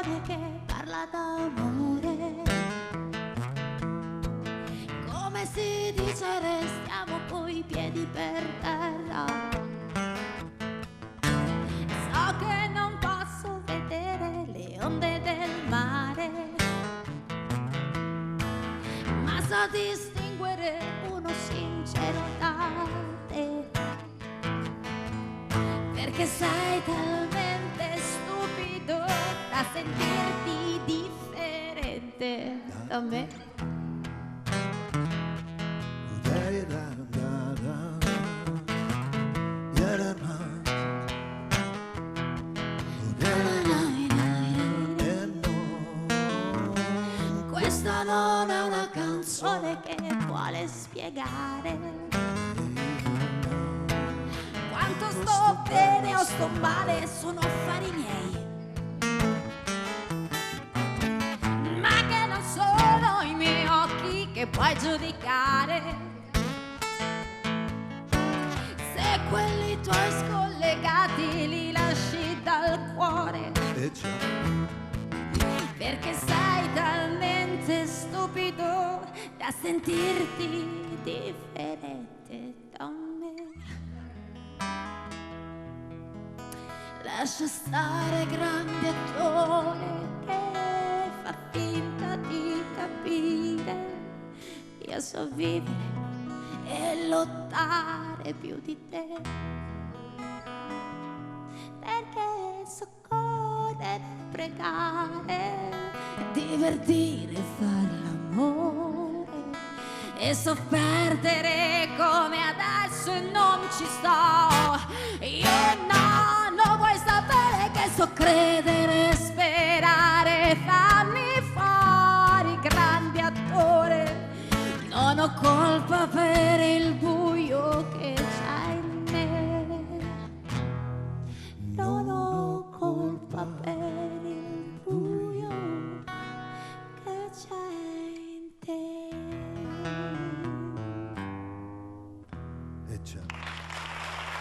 canzone che parla d'amore. Come si dice restiamo coi piedi per terra. So che non posso vedere le onde del mare, ma so distinguere uno sincero da te, perché sei talmente stupido da sentirti differente da me. Questa non è una canzone che vuole spiegare quanto sto bene o sto male, sono affari miei, ma che non sono i miei occhi che puoi giudicare. Se quelli tuoi scollegati li lasci dal cuore, perché sei talmente stupido da sentirti differente da me. Lascia stare grande attore che fa finta di capire. Io so vivere e lottare più di te, perché so correre, pregare, divertire, far l'amore, e so perdere come adesso e non ci sto. Io no, non vuoi sapere che so credere e sperare. Fammi fuori, grande attore, non ho colpa per il buio che